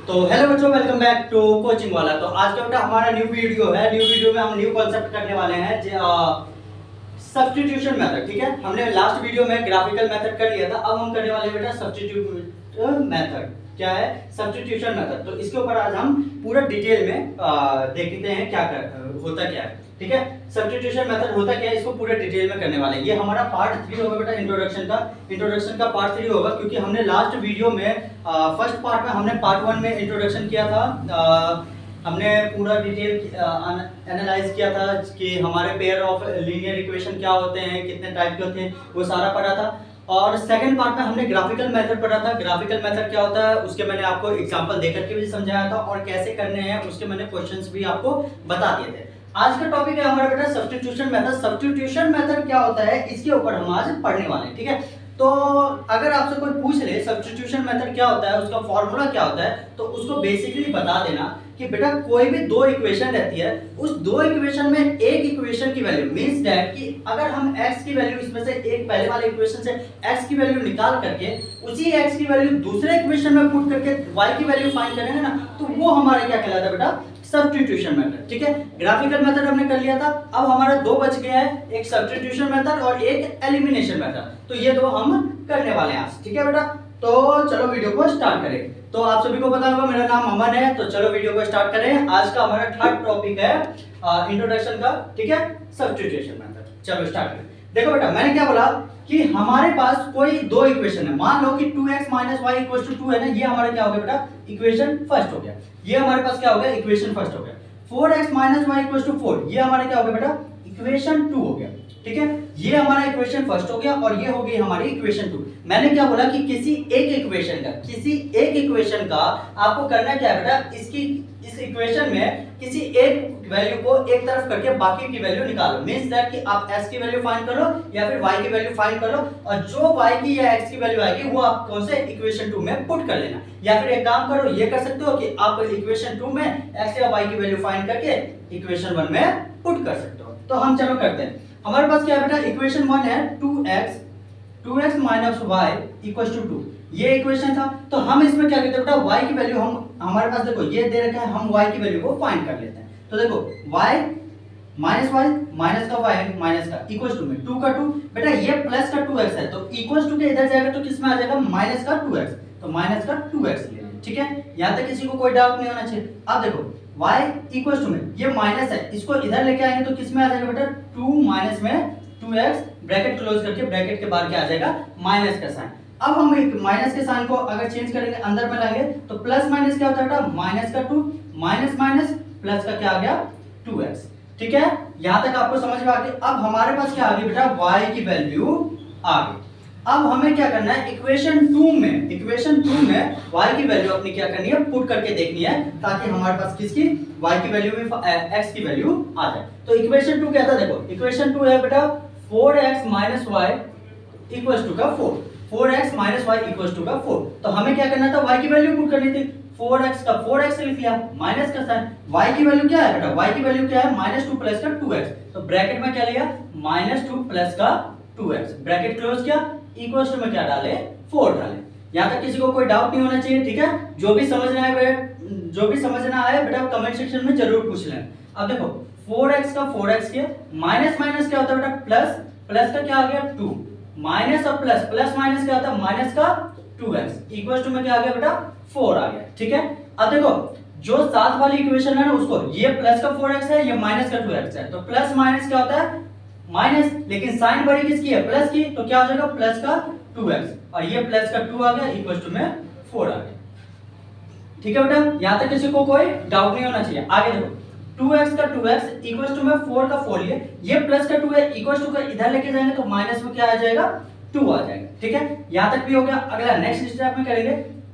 तो हेलो बच्चों, welcome back to coaching वाला। तो आज का बेटा हमारा न्यू वीडियो है। न्यू वीडियो में हम न्यू कॉन्सेप्ट करने वाले हैं सब्स्टिट्यूशन मेथड। ठीक है, हमने लास्ट वीडियो में ग्राफिकल मेथड कर लिया था, अब हम करने वाले हैं बेटा सब्स्टिट्यूट मेथड। क्या है सब्स्टिट्यूशन मेथड? तो इसके ऊपर आज हम पूरा डिटेल में देखते हैं क्या होता क्या है। ठीक है, सब्स्टिट्यूशन मेथड होता क्या है, इसको पूरे डिटेल में करने वाले हैं। ये हमारा पार्ट 3 होगा बेटा, इंट्रोडक्शन का पार्ट 3 होगा, क्योंकि हमने लास्ट वीडियो में फर्स्ट पार्ट में हमने पार्ट 1 में इंट्रोडक्शन किया था। हमने पूरा डिटेल एनालाइज किया था कि हमारे पेयर ऑफ लीनियर इक्वेशन क्या होते हैं, कितने टाइप के होते हैं, वो सारा पढ़ा था। और सेकंड पार्ट में हमने ग्राफिकल मेथड पढ़ा था। ग्राफिकल मेथड क्या होता है उसके मैंने आपको एग्जांपल देकर के भी समझाया था, और कैसे करने हैं उसके मैंने क्वेश्चंस भी आपको बता दिए थे। आज का टॉपिक है हमारा बेटा सब्स्टिट्यूशन मेथड। सब्स्टिट्यूशन मेथड क्या होता है, इसके ऊपर हम आज पढ़ने वाले हैं। ठीक है, तो अगर आपसे कोई पूछ ले सब्स्टिट्यूशन मेथड क्या होता है, उसका फॉर्मूला क्या होता है, तो उसको बेसिकली बता देना कि बेटा कोई भी दो इक्वेशन रहती है, उस दो इक्वेशन में एक इक्वेशन की वैल्यू मींस दैट कि अगर हम x की वैल्यू इसमें से एक पहले वाले इक्वेशन से x की वैल्यू निकाल करके उसी x की वैल्यू दूसरे इक्वेशन में पुट करके y की वैल्यू फाइंड करेंगे ना, तो वो हमारा क्या कहलाता है बेटा, सब्स्टिट्यूशन मेथड। ठीक है, ग्राफिकल मेथड हमने कर लिया था, अब हमारा दो बच गया है, एक सब्स्टिट्यूशन मेथड और एक एलिमिनेशन मेथड। तो ये दो हम करने वाले हैं आज। ठीक है बेटा, तो चलो वीडियो को स्टार्ट करें। तो आप सभी को पता होगा मेरा नाम अमन है, तो चलो वीडियो को स्टार्ट करें। आज का हमारा थर्ड टॉपिक है इंट्रोडक्शन का। ठीक है, सब्स्टिट्यूशन मेथड। चलो स्टार्ट करें। देखो बेटा, मैंने क्या बोला कि हमारे पास कोई दो इक्वेशन है। मान लो कि 2x - y = 2 है ना, ये हमारा क्या हो गया बेटा, इक्वेशन फर्स्ट हो गया। ये हमारे पास क्या हो गया, इक्वेशन फर्स्ट हो गया। 4x - y = 4, ये हमारा क्या हो गया बेटा, इक्वेशन 2 हो गया। ठीक है, ये हमारा इक्वेशन फर्स्ट हो गया और ये हो गई हमारी इक्वेशन 2। मैंने क्या बोला कि किसी एक इक्वेशन का आपको करना क्या है बेटा, इस इक्वेशन में किसी एक वैल्यू को एक तरफ करके बाकी की वैल्यू निकालो। मींस दैट कि आप x की वैल्यू फाइंड करो या फिर y की वैल्यू फाइंड करो, और जो y की या x की वैल्यू आएगी वो आप कौन से इक्वेशन 2 में पुट कर लेना। या फिर एक काम करो, ये कर सकते हो कि आप इक्वेशन 2 में x या y की वैल्यू फाइंड करके इक्वेशन 1 में पुट कर सकते हो। तो हम चलो करते हैं। हमारे पास क्या है बेटा, इक्वेशन 1 है 2x - y = 2, ये इक्वेशन था। तो हम इसमें क्या करते हैं बेटा, y की वैल्यू हमारे पास देखो ये दे रखा है, हम y की वैल्यू को फाइंड कर लेते हैं। तो देखो y माइनस का y माइनस का इक्वल्स टू में 2 का 2 बेटा, ये प्लस का 2x है, तो इक्वल्स टू के इधर जाएगा तो किस में आ जाएगा, माइनस का 2x, तो माइनस का 2x ले लें। ठीक है, यहां तक किसी को कोई डाउट नहीं होना चाहिए। अब देखो y इक्वल्स टू में ये माइनस है, इसको इधर लेके आएंगे तो किस में आ जाएगा बेटा, 2 माइनस में 2x, ब्रैकेट क्लोज करके ब्रैकेट के बाहर क्या आ जाएगा, माइनस का साइन। अब हम एक माइनस के साइन को अगर चेंज करेंगे अंदर में लाएंगे तो प्लस माइनस क्या होता है बेटा, माइनस का 2 माइनस माइनस प्लस का क्या आ गया, 2x। ठीक है, यहां तक आपको समझ में आ गई। अब हमारे पास क्या आ गई बेटा, y की वैल्यू आ गई। अब हमें क्या करना है, इक्वेशन 2 में y की वैल्यू अपनी क्या करनी है, पुट करके देखनी है, ताकि हमारे पास किसकी, y की वैल्यू में x की वैल्यू आ जाए। तो इक्वेशन 2 क्या था, देखो इक्वेशन 2 है बेटा 4x - y = 4, 4x - y = 4। तो हमें क्या करना था, y की वैल्यू पुट करनी थी। 4x का 4x लिख लिया, माइनस का साइन। y की वैल्यू क्या है बेटा, y की वैल्यू क्या है, -2 प्लस का 2x, तो ब्रैकेट में क्या लिया, -2 प्लस का 2x, ब्रैकेट क्लोज किया, इक्वल्स टू में क्या डाले, 4 डाले। यहां तक किसी को कोई डाउट नहीं होना चाहिए। ठीक है, जो भी समझना है बेटा कमेंट सेक्शन में जरूर पूछ लें। अब देखो 4x का 4x किया, माइनस माइनस क्या होता है बेटा, प्लस, प्लस का क्या आ गया 2, माइनस और प्लस, प्लस माइनस क्या होता है, माइनस का 2x, इक्वल्स टू में क्या आ गया बेटा, 4 आ गया। ठीक है, अब देखो जो साथ वाली इक्वेशन है ना, उसको ये प्लस का 4x है, ये माइनस का 2x है, तो प्लस माइनस क्या होता है, माइनस, लेकिन साइन बड़ी किसकी है, प्लस की, तो क्या हो जाएगा प्लस का 2x, और ये प्लस का 2 आ गया, इक्वल्स टू में 4 आ गया। ठीक है बेटा, यहां तक किसी को कोई डाउट नहीं होना चाहिए। आगे देखो 2x का 2x इक्वल्स टू में 4 का 4 ये प्लस का 2 है, इक्वल्स टू का इधर लेके जाएंगे तो माइनस में क्या आ जाएगा, 2 आ जाएगा। ठीक है, यहां तक भी हो गया। अगला नेक्स्ट स्टेप में करेंगे,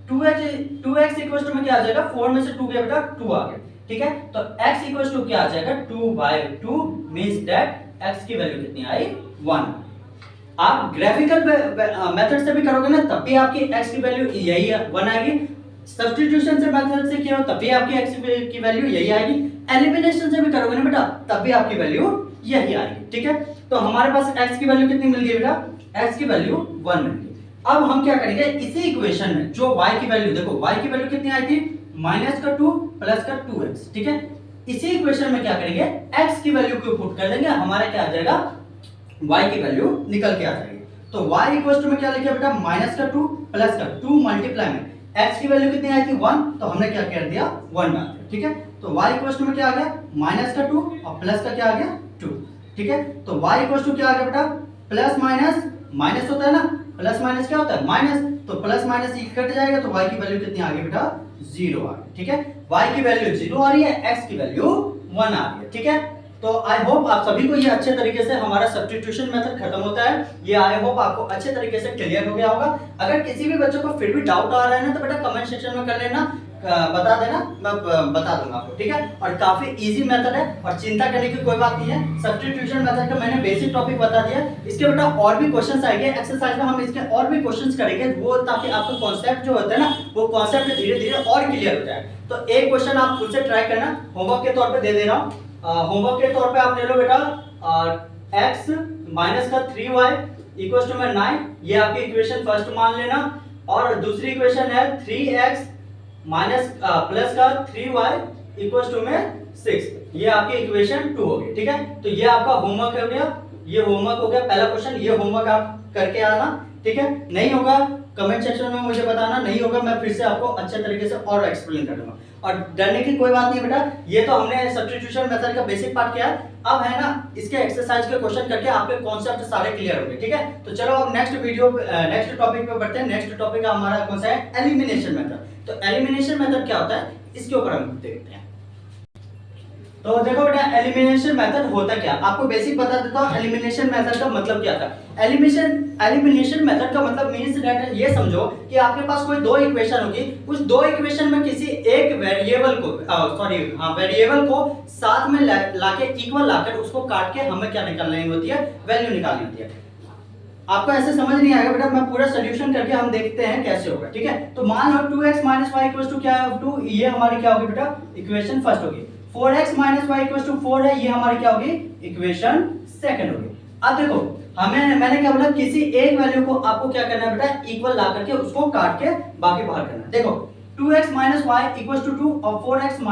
2x इक्वल्स टू में क्या आ जाएगा, 4 में से 2 गया बेटा, 2 आ गया। ठीक है, तो x इक्वल्स टू क्या आ जाएगा, 2/2 मींस दैट x की वैल्यू कितनी आई, 1। आप ग्राफिकल मेथड से भी करोगे ना, तब भी आपकी x की वैल्यू यही 1 आएगी। सब्स्टिट्यूशन से मेथड से किया हो तब भी आपकी x की वैल्यू यही आएगी। एलिमिनेशन से भी करोगे ना बेटा, तब भी आपकी वैल्यू यही आएगी। ठीक है, तो हमारे पास x की वैल्यू कितनी मिल गई बेटा, x की वैल्यू 1 मिल गई। अब हम क्या करेंगे, इसी इक्वेशन में जो y की वैल्यू, देखो y की वैल्यू कितनी आई थी, -2 प्लस का 2x, ठीक है। इसी इक्वेशन में क्या करेंगे, x की वैल्यू को पुट कर देंगे, हमारा क्या आ जाएगा, y की वैल्यू निकल के आ जाएगी। तो y इक्वल टू में क्या लिखा बेटा, -2 प्लस का 2 मल्टीप्लाई में x की वैल्यू कितनी आई थी 1, तो हमने क्या कर दिया 1 डाल दिया, ठीक है। तो y इक्वल टू में क्या आ गया, -2 और प्लस का क्या आ गया 2, ठीक है। तो y इक्वल टू क्या आ गया बेटा, प्लस माइनस, माइनस होता है ना, प्लस माइनस क्या होता है माइनस, तो प्लस माइनस ये कट जाएगा, तो y की वैल्यू कितनी आ गई बेटा 0 आ गई, ठीक है। y की वैल्यू 0 आ रही है, x की वैल्यू 1 आ रही है, ठीक है। तो आई होप आप सभी को ये अच्छे तरीके से हमारा सब्स्टिट्यूशन मेथड खत्म होता है, ये आई होप आपको अच्छे तरीके से क्लियर हो गया होगा। अगर किसी भी बच्चे को फिर भी डाउट आ रहा है ना, तो बेटा कमेंट सेक्शन में कर लेना, बता देना, मैं बता दूंगा आपको, ठीक है। और काफी इजी मेथड है और चिंता करने की कोई बात नहीं है। सब्स्टिट्यूशन मेथड का मैंने बेसिक टॉपिक बता दिया, इसके बेटा और भी क्वेश्चंस आएंगे एक्सरसाइज में, हम इसके और भी क्वेश्चंस करेंगे, वो ताकि आपको कॉन्सेप्ट जो होता है ना, वो कॉन्सेप्ट धीरे धीरे और क्लियर हो जाए। तो एक क्वेश्चन आप खुद से ट्राई करना, होमवर्क के तौर पे दे रहा हूँ। होमवर्क के तौर पे आप ले लो बेटा, x माइनस का 3y इक्वल टू में 9, ये आपकी इक्वेशन फर्स्ट मान लेना। और दूसरी इक्वेशन है 3x माइनस प्लस का 3y इक्वल टू में 6, ये आपकी इक्वेशन 2 होगी, ठीक है। तो ये आपका होमवर्क हो गया, ये होमवर्क हो गया पहला क्वेश्चन, ये होमवर्क आप करके आना, ठीक है। नहीं होगा कमेंट सेक्शन में मुझे बताना, नहीं होगा मैं फिर से आपको अच्छे तरीके से और एक्सप्लेन कर दूंगा। और डरने की कोई बात नहीं बेटा, ये तो हमने सब्स्टिट्यूशन मेथड का बेसिक पार्ट किया है, अब है ना इसके एक्सरसाइज के क्वेश्चन करके आपके कॉन्सेप्ट सारे क्लियर हो गए, ठीक है। तो चलो अब नेक्स्ट टॉपिक पे बढ़ते हैं। नेक्स्ट टॉपिक हमारा कौन सा है, एलिमिनेशन मेथड। तो एलिमिनेशन मेथड क्या होता है, इसके ऊपर हम देखते हैं। तो देखो बेटा एलिमिनेशन मेथड होता क्या, आपको बेसिक बता देता हूँ एलिमिनेशन मेथड का मतलब क्या था। एलिमिनेशन मेथड का मतलब मींस दैट ये समझो कि आपके पास कोई दो इक्वेशन होगी, उस दो इक्वेशन में किसी एक वेरिएबल को साथ में लाके इक्वल लाकर उसको काट के हमें क्या निकालनी होती है, वैल्यू निकालनी होती है। आपको ऐसे समझ नहीं आएगा बेटा, मैं पूरा सॉल्यूशन करके हम देखते हैं कैसे होगा, ठीक है। तो मान लो 2x - y = क्या है 2, ये हमारी क्या होगी बेटा, इक्वेशन फर्स्ट होगी। 4x - y = 4 है, ये हमारी क्या होगी, इक्वेशन सेकंड होगी। अब देखो मैंने क्या बोला, किसी एक वैल्यू को आपको क्या करना है बेटा, इक्वल ला करके उसको काट के बाकी बाहर करना है। देखो 2x - y = 2 और 4x -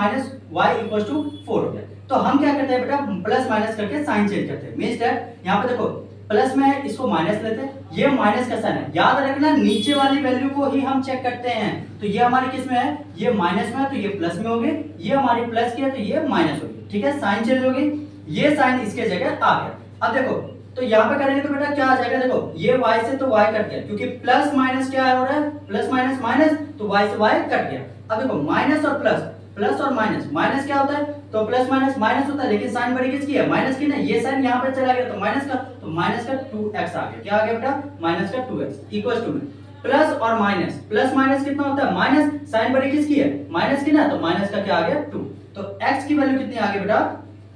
y = 4 हो गया। तो हम क्या करते हैं बेटा, प्लस माइनस करके साइन चेंज करते हैं। मींस दैट यहाँ पे देखो प्लस में इसको माइनस लेते हैं, ये माइनस का साइन है, याद रखना नीचे वाली वैल्यू को ही हम चेक करते हैं। तो ये हमारी किस में है, ये माइनस में है, तो ये प्लस में होगी, ये हमारी प्लस की है तो ये माइनस होगी, ठीक है। साइन चेंज होगी, ये साइन इसके जगह आ गया। अब देखो तो यहाँ पे करेंगे तो बेटा क्या आ जाएगा, देखो ये y से तो y कट गया, क्योंकि प्लस माइनस क्या हो रहा है, प्लस माइनस माइनस, तो y से y कट गया। अब देखो माइनस और प्लस, प्लस और माइनस, माइनस क्या होता है, तो प्लस माइनस माइनस होता है, लेकिन साइन बड़ी किसकी है, माइनस की ना, ये साइन यहाँ पे चला गया तो माइनस का, तो माइनस का 2x आ गया। क्या आ गया बेटा, माइनस का 2x इक्वल टू में प्लस और माइनस, प्लस माइनस कितना होता है माइनस, साइन बड़ी किसकी है, माइनस की ना, तो माइनस का क्या आ गया 2। तो x की वैल्यू कितनी आ गई बेटा,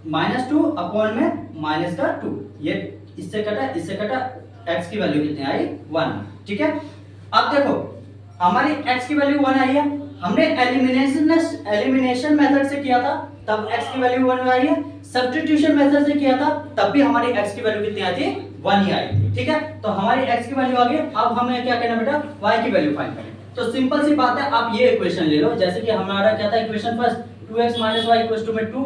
-2 अपॉन में माइनस का 2, ये इससे कटा, x की वैल्यू कितनी आई 1, ठीक है। अब देखो हमारी x की वैल्यू 1 आई है, हमने एलिमिनेशन मेथड से किया था तब x की वैल्यू 1 आई है, सब्स्टिट्यूशन मेथड से किया था तब भी हमारी x की वैल्यू कितनी आई थी, 1 ही आई थी, ठीक है। तो हमारी x की वैल्यू आ गई। अब हमें क्या करना बेटा, y की वैल्यू फाइंड करनी। तो सिंपल सी बात है, आप ये इक्वेशन ले लो, जैसे कि हमारा क्या था इक्वेशन फर्स्ट, 2x - y = 2,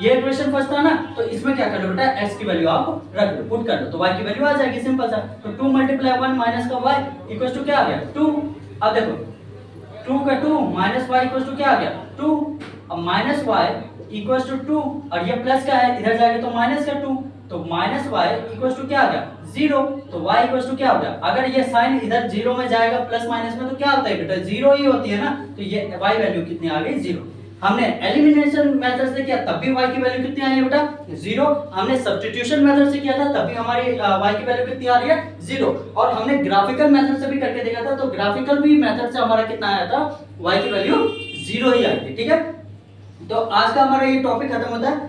ये इक्वेशन फर्स्ट था ना, तो इसमें क्या कर लो बेटा, x की वैल्यू आप रख लो, पुट कर लो, तो y की वैल्यू आ जाएगी, सिंपल सा। तो 2 × 1 माइनस का y इक्वल टू क्या आ गया 2। अब देखो 2 का 2 माइनस y इक्वल टू क्या आ गया 2, अब माइनस y इक्वल टू 2 और ये प्लस का है, इधर जाएगा तो माइनस का 2, तो माइनस y इक्वल टू क्या आ गया 0, तो y इक्वल टू क्या हो गया, अगर ये साइन इधर 0 में जाएगा प्लस माइनस में तो क्या होता है बेटा, 0 ही होती है ना, तो ये y वैल्यू कितनी आ गई 0। हमने एलिमिनेशन मेथड से किया तब भी y की वैल्यू कितनी आई है बेटा 0, हमने सब्स्टिट्यूशन मेथड से किया था तब भी हमारी y की वैल्यू कितनी आ रही है 0, और हमने ग्राफिकल मेथड से भी करके देखा था, तो ग्राफिकल भी मेथड से हमारा कितना आया था, y की वैल्यू 0 ही आई थी, ठीक है। तो आज का हमारा ये टॉपिक खत्म होता है।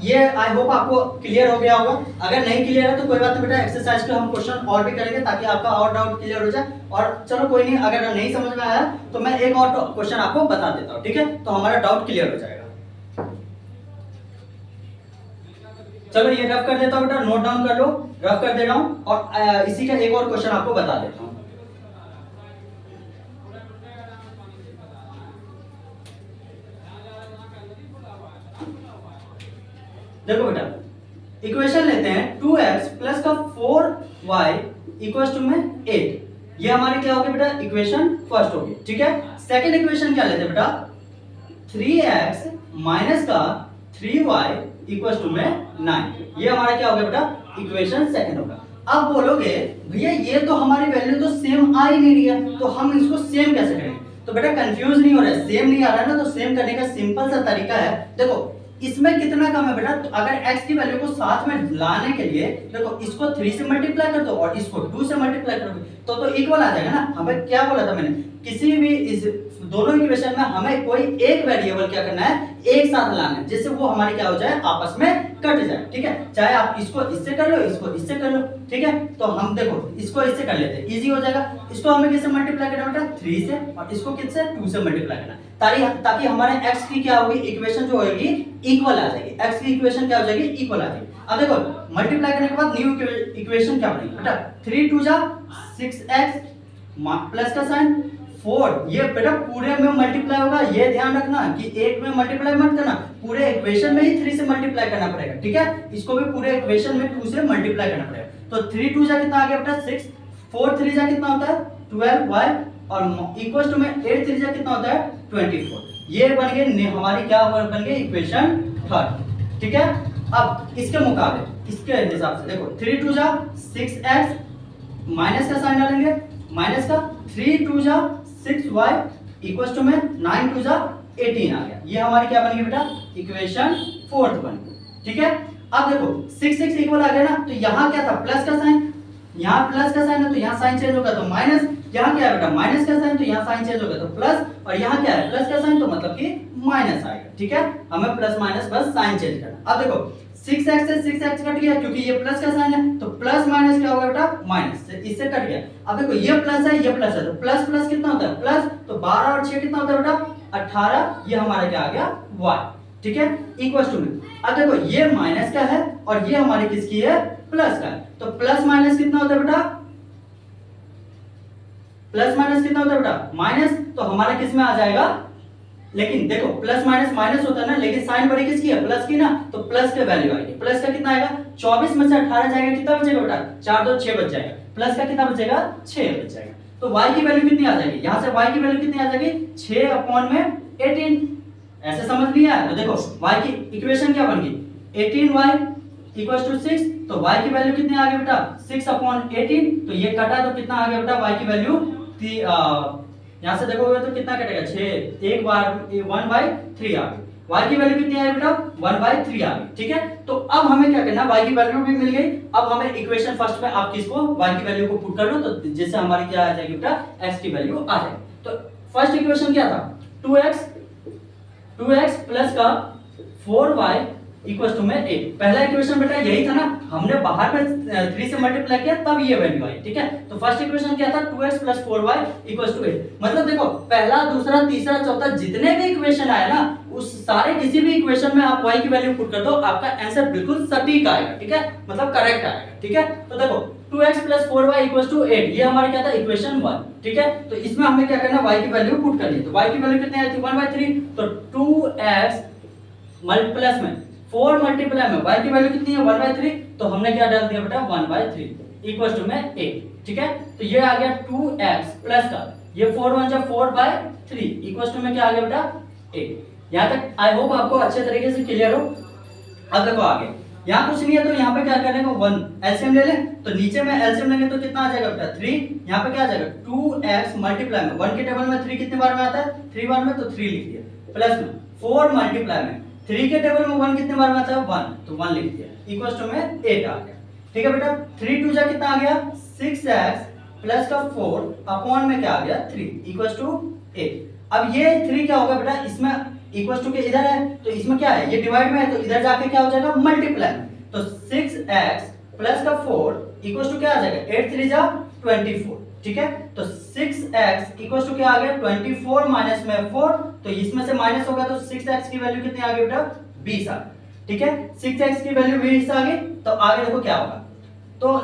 ये आई होप आपको क्लियर हो गया होगा, अगर नहीं क्लियर है तो कोई बात नहीं बेटा, एक्सरसाइज के हम क्वेश्चन और भी करेंगे ताकि आपका और डाउट क्लियर हो जाए। और चलो कोई नहीं, अगर नहीं समझ में आया तो मैं एक और क्वेश्चन आपको बता देता हूँ, ठीक है, तो हमारा डाउट क्लियर हो जाएगा। चलो ये रफ कर देता हूँ बेटा, नोट डाउन कर लो, रफ कर दे रहा हूँ, और इसी का एक और क्वेश्चन आपको बता देता हूँ। देखो बेटा इक्वेशन लेते हैं 2x प्लस का 4y इक्वल्स टू में 8। ये हमारी क्या होगी बेटा इक्वेशन फर्स्ट होगी, ठीक है। सेकंड इक्वेशन क्या लेते हैं बेटा 3x माइनस का 3y इक्वल्स टू में 9। ये हमारा क्या होगा बेटा इक्वेशन सेकंड होगा। अब बोलोगे भैया ये तो हमारी वैल्यू तो सेम आ ही नहीं रही है, तो हम इसको सेम कैसे करेंगे? तो बेटा कंफ्यूज नहीं हो रहा है, सेम नहीं आ रहा है ना, तो सेम करने का सिंपल सा तरीका है। देखो इसमें कितना कम है बेटा, तो अगर x की वैल्यू को साथ में लाने के लिए देखो इसको 3 से मल्टीप्लाई कर दो और इसको 2 से मल्टीप्लाई करोगे तो इक्वल आ जाएगा ना। हमें क्या बोला था मैंने, किसी भी इस दोनों इक्वेशन में हमें कोई एक वेरिएबल क्या करना है एक साथ लाना है, जिससे वो हमारी क्या हो जाए आपस में कट जाए, ठीक है। चाहे आप इसको इससे कर लो, इसको इससे कर लो, ठीक है। तो हम देखो इसको इससे कर लेते हैं, इजी हो जाएगा। इसको हमें किससे मल्टीप्लाई करना बेटा 3 से, और इसको किससे 2 से मल्टीप्लाई करना, ताकि हमारे x की क्या होगी इक्वेशन जो होगी इक्वल आ जाएगी। x की इक्वेशन क्या हो जाएगी इक्वल आ जाएगी। अब देखो मल्टीप्लाई करने के बाद न्यू इक्वेशन क्या बनेगी बेटा 3 2 जा 6x प्लस का साइन 4। ये बेटा पूरे में मल्टीप्लाई होगा, ये ध्यान रखना कि एक में मल्टीप्लाई मत करना, पूरे इक्वेशन में ही 3 से मल्टीप्लाई करना पड़ेगा, ठीक है। इसको भी पूरे इक्वेशन में 2 से मल्टीप्लाई करना पड़ेगा। तो 3 2 जा कितना आ गया बेटा 6, 4 3 जा कितना होता है 12y, और इक्वल टू में 8 3 जा कितना होता है 24। ये बन गए हमारी क्या बन गई इक्वेशन थर्ड, ठीक है। अब इसके मुकाबले इसके हिसाब से देखो 3 2 जा 6x माइनस का साइन डालेंगे, माइनस का 3 2 जा 6y इक्वल्स टू में 9 2 जा 18 आ गया। ये हमारी क्या बन गई बेटा इक्वेशन फोर्थ बन गई, ठीक है। अब देखो 6 6 इक्वल आ गया ना, तो यहाँ क्या था प्लस का साइन, यहाँ प्लस का साइन है तो यहाँ साइन चेंज होगा तो माइनस, यहाँ क्या है बेटा माइनस का साइन तो यहाँ साइन चेंज होगा तो प्लस, और यहाँ क्या है प्लस का साइन तो मतलब कि माइनस आएगा, ठीक है। हमें प्लस माइनस बस साइन चेंज करना। अब देखो 6x से 6x कट गया क्योंकि ये प्लस का साइन है, तो प्लस माइनस क्या होगा बेटा माइनस, इससे कट गया। अब देखो ये प्लस है ये प्लस है, तो प्लस प्लस कितना होता है प्लस, तो 12 और 6 कितना होता है बेटा 18। ये हमारा क्या आ गया y, ठीक है इक्वल टू में। अब देखो ये माइनस का है और ये हमारी किसकी है प्लस का है, तो प्लस माइनस कितना होता है बेटा प्लस माइनस कितना होता है बेटा माइनस, तो हमारा किस में आ जाएगा, लेकिन देखो प्लस माइनस माइनस होता है ना, लेकिन साइन बड़ी किसकी है प्लस की ना, तो प्लस के वैल्यू आएगी। प्लस का कितना आएगा 24 में से 18 जाएगा कितना बचेगा बेटा 4 2 6 बच जाएगा, प्लस का कितना बचेगा 6 बच जाएगा। तो y की वैल्यू कितनी आ जाएगी, यहां से y की वैल्यू कितनी आ जाएगी 6/18। ऐसे समझ नहीं आया तो देखो y की इक्वेशन क्या बन गई 18y इक्वल्स टू 6, तो y की वैल्यू कितनी आ गई बेटा 6/18। तो ये कटा तो कितना आ गया बेटा y की वैल्यू यहां से देखोगे तो कितना कटेगा 6, एक बार 1/3 आ गई। y की वैल्यू कितनी आई बेटा 1/3 आ गई, ठीक है। तो अब हमें क्या करना y की वैल्यू भी मिल गई। अब हमें इक्वेशन फर्स्ट में आप किसको y की वैल्यू को पुट कर लो, तो जिससे हमारी क्या आ जाएगी बेटा x की वैल्यू आ जाएगी। तो फर्स्ट इक्वेशन क्या था 2x प्लस का 4y इक्वल्स टू में 8। पहला इक्वेशन बेटा यही था ना, हमने बाहर में 3 से मल्टीप्लाई किया तब ये वैल्यू आई, ठीक है। तो फर्स्ट इक्वेशन क्या था 2x plus 4y equals to 8। मतलब देखो पहला दूसरा तीसरा चौथा जितने भी इक्वेशन आए ना, उस सारे किसी भी इक्वेशन में आप y की वैल्यू पुट कर दो, आपका आंसर बिल्कुल सटीक आएगा, ठीक है, मतलब करेक्ट आएगा, ठीक है। तो देखो 2x plus 4y equals to 8, ये हमारा क्या था इक्वेशन 1, ठीक है। तो इसमें हमें क्या करना y की वैल्यू पुट करनी है। तो y की वैल्यू कितनी आई थी 1/3, तो 2x प्लस में 4 मल्टीप्लाई में y की वैल्यू कितनी है 1/3, तो हमने क्या डाल दिया बेटा 1/3 इक्वल्स टू में 8, ठीक है। तो ये आ गया 2x प्लस का ये 4 1 जा 4/3 इक्वल्स टू में क्या आ गया बेटा 8। यहां तक आई होप आपको अच्छे तरीके से क्लियर हो। अब देखो आगे यहाँ कुछ नहीं है, तो यहाँ पे क्या करने को 1 एलसीएम ले लें, तो नीचे में एलसीएम लेंगे तो कितना आ जाएगा बेटा 3। यहाँ पे क्या आ जाएगा 2x मल्टीप्लाई में 1 के टेबल में 3 कितने बार में आता है 3 बार में, तो 3 लिख दिया, प्लस में 4 मल्टीप्लाई में 3 के टेबल में 1 कितने बार में आता है 1, तो 1 लिख दिया इक्वल्स टू में 8 आ गया, ठीक है बेटा। 3 2 जा कितना आ गया 6x प्लस का 4 अपॉन में क्या आ गया 3 इक्वल्स टू 8। अब ये 3 क्या होगा बेटा, इसमें इक्वल्स टू के इधर है तो इसमें क्या है ये डिवाइड में है, तो इधर जाके क्या हो जाएगा मल्टीप्लाई में, तो 6x प्लस का 4 इक्वल्स टू क्या आ जाएगा 8 3 जा 24, ठीक है। तो 6x इक्वल्स टू क्या आ गया 24 माइनस में 4, तो इसमें से माइनस होगा तो 6x की वैल्यू कितनी आ गई बेटा 20 आ गई, ठीक है। 6x की वैल्यू 20 आ गई, तो आगे देखो क्या होगा, तो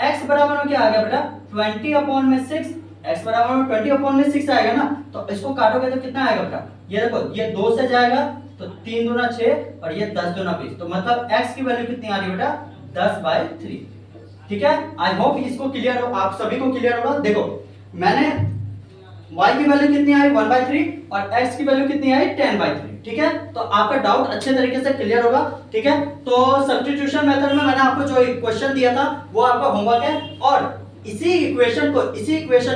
x बराबर में क्या आ गया बेटा 20/6, x बराबर में 20/6 आएगा ना, तो इसको काटोगे तो कितना आएगा बेटा, ये देखो ये 2 से जाएगा तो 3 दूना 6 और ये 10 दूना 20, तो मतलब x की वैल्यू कितनी आ रही है बेटा 10/3। ठीक है, आई होप इसको क्लियर हो, आप सभी को क्लियर होगा। देखो मैंने y की वैल्यू कितनी आई 1/3 और x की वैल्यू कितनी आई 10/3। ठीक है, तो आपका डाउट अच्छे तरीके से क्लियर होगा। ठीक है, तो सब्स्टिट्यूशन मेथड में मैंने आपको जो क्वेश्चन दिया था वो आपका होमवर्क है, और इसी इक्वेशन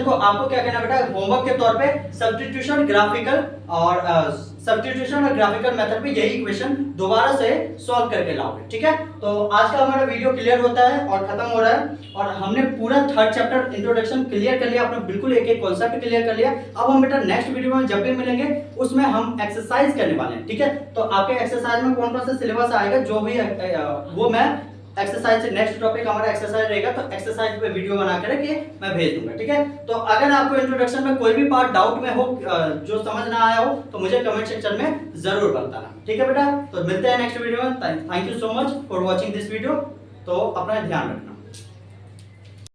को आपको क्या करना बेटा होमवर्क के तौर पे सब्स्टिट्यूशन ग्राफिकल मेथड पे यही इक्वेशन दोबारा से सॉल्व करके लाओगे। ठीक है, तो आज का हमारा वीडियो क्लियर होता है और खत्म हो रहा है, और हमने पूरा 3rd चैप्टर इंट्रोडक्शन क्लियर कर लिया, आपने बिल्कुल एक एक कॉन्सेप्ट क्लियर कर लिया। अब हम बेटा नेक्स्ट वीडियो में जब भी मिलेंगे उसमें हम एक्सरसाइज करने वाले हैं। ठीक है, तो आपके एक्सरसाइज में कौन कौन सा सिलेबस आएगा जो भी वो मैं एक्सरसाइज से नेक्स्ट टॉपिक हमारा एक्सरसाइज रहेगा, तो एक्सरसाइज पे वीडियो बना कर के मैं भेज दूंगा। ठीक है, तो अगर आपको इंट्रोडक्शन में कोई भी पार्ट डाउट में हो जो समझ ना आया हो तो मुझे कमेंट सेक्शन में जरूर बताना। ठीक है बेटा, तो मिलते हैं नेक्स्ट वीडियो में। Thank you so much for watching this video, तो अपना ध्यान रखना।